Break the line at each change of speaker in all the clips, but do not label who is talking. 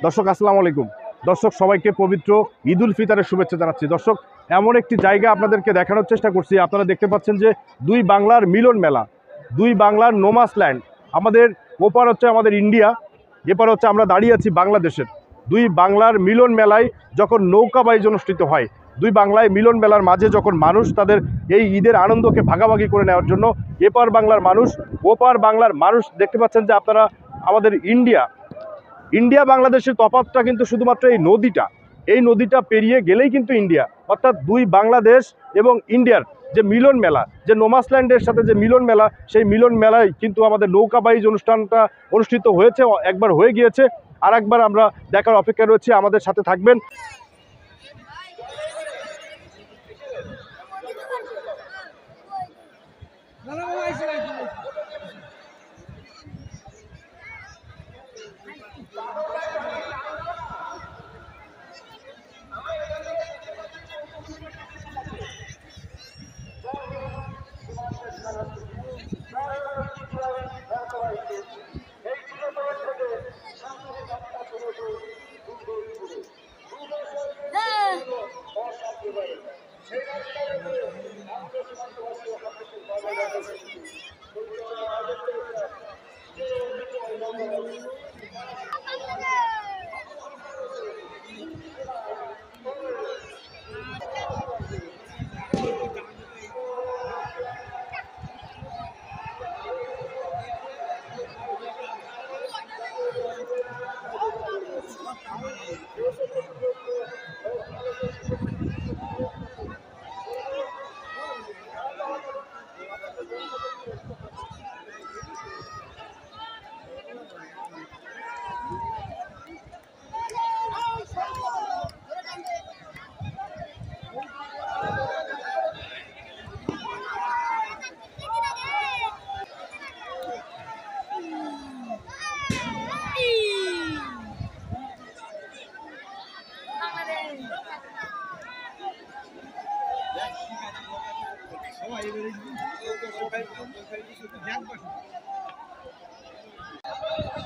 দর্শক আসসালামু আলাইকুম। দর্শক সবাইকে পবিত্র ঈদ উল ফিতরের শুভেচ্ছা জানাচ্ছি। দর্শক এমন একটি জায়গা আপনাদেরকে দেখানোর চেষ্টা করছি। আপনারা দেখতে পাচ্ছেন যে দুই বাংলার মিলন মেলা, দুই বাংলার নোমাস ল্যান্ড। আমাদের ওপার হচ্ছে আমাদের ইন্ডিয়া, এপার হচ্ছে আমরা দাঁড়িয়ে আছি বাংলাদেশের। দুই বাংলার মিলন মেলায় যখন নৌকাবাইজ অনুষ্ঠিত হয়, দুই বাংলায় মিলন মেলার মাঝে যখন মানুষ তাদের এই ঈদের আনন্দকে ভাগাভাগি করে নেওয়ার জন্য এপার বাংলার মানুষ ওপার বাংলার মানুষ দেখতে পাচ্ছেন যে আপনারা আমাদের ইন্ডিয়া বাংলাদেশের তফাৎটা কিন্তু শুধুমাত্র এই নদীটা পেরিয়ে গেলেই কিন্তু ইন্ডিয়া, অর্থাৎ দুই বাংলাদেশ এবং ইন্ডিয়ার যে মিলন মেলা, যে নোমাসল্যান্ডের সাথে যে মিলন মেলা, সেই মিলন মেলায় কিন্তু আমাদের নৌকাবাইজ অনুষ্ঠানটা অনুষ্ঠিত হয়েছে, একবার হয়ে গিয়েছে, আর একবার আমরা দেখার অপেক্ষা রয়েছি। আমাদের সাথে থাকবেন।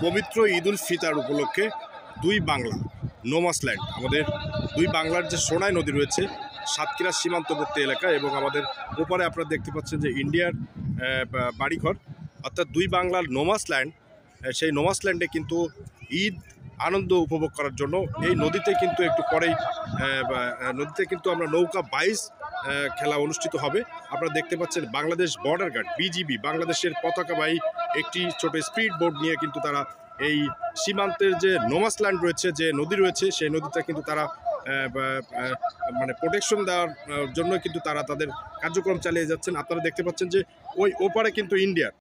পবিত্র ঈদ উল ফিতর উপলক্ষে দুই বাংলা নোমাসল্যান্ড, আমাদের দুই বাংলার যে সোনাই নদী রয়েছে সাতক্ষীরা সীমান্তবর্তী এলাকা, এবং আমাদের ওপারে আপনারা দেখতে পাচ্ছেন যে ইন্ডিয়ার বাড়িঘর, অর্থাৎ দুই বাংলার নোমাসল্যান্ড। সেই নোমাসল্যান্ডে কিন্তু ঈদ আনন্দ উপভোগ করার জন্য এই নদীতে কিন্তু একটু পরেই নদীতে কিন্তু আমরা নৌকা বাইচ খেলা অনুষ্ঠিত হবে। আপনারা দেখতে পাচ্ছেন বাংলাদেশ বর্ডার গার্ড বিজিবি, বাংলাদেশের পতাকাবাহী একটি ছোট স্পিড বোট নিয়ে কিন্তু তারা এই সীমান্তের যে নোমাসল্যান্ড রয়েছে, যে নদী রয়েছে, সেই নদীতে কিন্তু তারা মানে প্রোটেকশন দেওয়ার জন্য কিন্তু তারা তাদের কার্যক্রম চালিয়ে যাচ্ছেন। আপনারা দেখতে পাচ্ছেন যে ওই ওপারে কিন্তু ইন্ডিয়ার